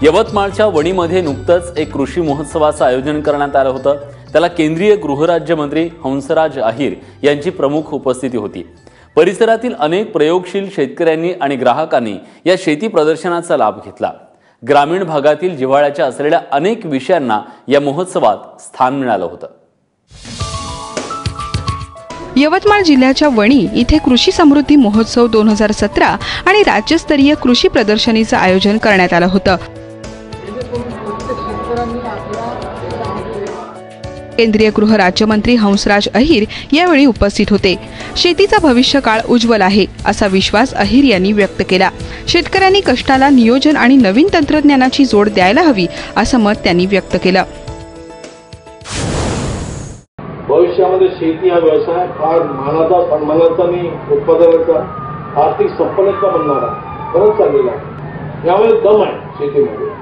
यवतमाळच्या वणीमध्ये नुकतंच एक कृषी महोत्सवाचं आयोजन करण्यात आलं होतं। त्याला केंद्रीय गृहराज्यमंत्री हंसराज अहिर यांची प्रमुख उपस्थिती होती। परिसरातील अनेक प्रयोगशील शेतकऱ्यांनी आणि ग्राहकांनी या शेती प्रदर्शनाचा लाभ घेतला। ग्रामीण भागातील जिव्हाळ्याच्या असलेल्या अनेक विषयांना या महोत्सवात स्थान मिळालं होतं। यवतमाळ जिल्ह्याच्या वणी इथे कृषी समृद्धी महोत्सव 2017 आणि राज्यस्तरीय कृषी प्रदर्शनीचं आयोजन करण्यात आलं होतं। केंद्रीय गृहराज्यमंत्री हंसराज अहिर यावेळी उपस्थित होते। शेतीचा भविष्यकाळ उज्ज्वल आहे असा विश्वास अहिर यांनी व्यक्त केला। शेतकऱ्यांनी कष्टाला नियोजन आणि नवीन तंत्रज्ञानाची जोड द्यायला हवी असं मत त्यांनी व्यक्त केलं। भविष्यामध्ये शेती हा व्यवसाय फार मानाचा सन्मानाचा आणि उत्पादनाचा आर्थिक संपन्नता बनणारा खरंच चाललेला आहे। यामुळे दम आहे शेतीमध्ये।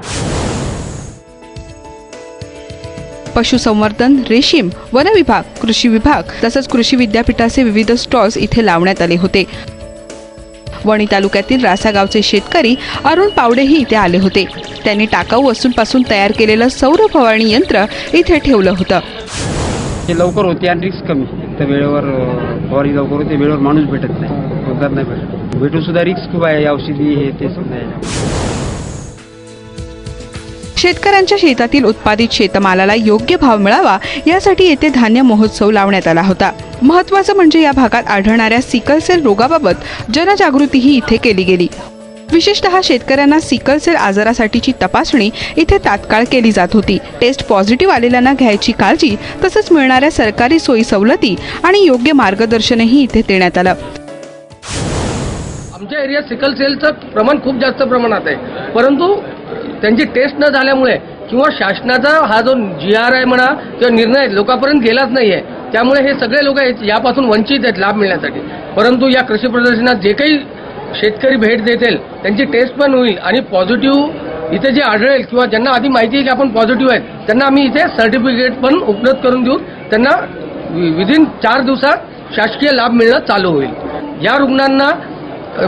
पशुसंवर्धन, रेशीम, वन विभाग, कृषी विभाग तसंच कृषी विद्यापीठाचे विविध स्टॉल्स इथे लावण्यात आले होते। वणी तालुक्यातील रासा गावचे शेतकरी अरुण पावडेही इथे आले होते। त्यांनी टाकाऊ वस्तूंपासून तयार केलेलं सौर फवारणी यंत्र इथे ठेवलं होतं। हे लवकर होते आणि रिस्क कमी, तर वेळेवर फवारणी लवकर होते, वेळेवर माणूस भेटत नाही, रोजगार नाही भेटत, भेटून सुद्धा रिस्क खूप आहे, औषधी हे ते सुद्धा। शेतकऱ्यांच्या शेतातील उत्पादित शेतमालाला योग्य भाव मिळावा यासाठी येथे धान्य महोत्सव लावण्यात आला होता। महत्त्वाचं म्हणजे या भागात आढळणाऱ्या सिकल सेल रोगाबाबत जनजागृतीही इथे केली गेली। विशेषतः शेतकऱ्यांना सिकल सेल आजारासाठीची तपासणी इथे तात्काळ केली जात होती। टेस्ट पॉझिटिव्ह आलेल्यांना घ्यायची काळजी तसंच मिळणाऱ्या सरकारी सोयी सवलती आणि योग्य मार्गदर्शनही इथे देण्यात आलं। आमच्या एरियात सिकल सेलचं प्रमाण खूप जास्त प्रमाणात आहे, परंतु त्यांची टेस्ट न झाल्यामुळे किंवा शासनाचा हा जो GR आहे म्हणा किंवा निर्णय लोकांपर्यंत गेलाच नाहीये, त्यामुळे हे सगळे लोक यापासून वंचित आहेत लाभ मिळण्यासाठी। परंतु या कृषी प्रदर्शनात जे काही शेतकरी भेट देतील त्यांची टेस्ट पण होईल आणि पॉझिटिव्ह इथे जे आढळेल किंवा ज्यांना आधी माहिती आहे की आपण पॉझिटिव्ह आहेत त्यांना आम्ही इथे सर्टिफिकेट पण उपलब्ध करून देऊ। त्यांना विदिन 4 दिवसात शासकीय लाभ मिळणं चालू होईल। या रुग्णांना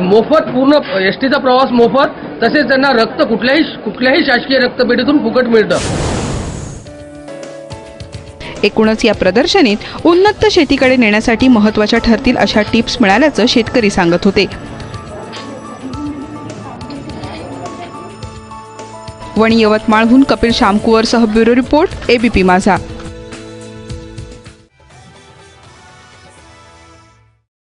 मोफत पूर्ण एसटीचा प्रवास मोफत, तसेच त्यांना रक्त कुठल्याही शासकीय रक्तपेढीतून फुकट मिळतं। एकूणच या प्रदर्शनीत उन्नत शेतीकडे नेण्यासाठी महत्त्वाच्या ठरतील अशा टिप्स मिळाल्याचं शेतकरी सांगत होते। वणी यवतमाळहून कपिल शामकुवरसह ब्युरो रिपोर्ट, ABP माझा।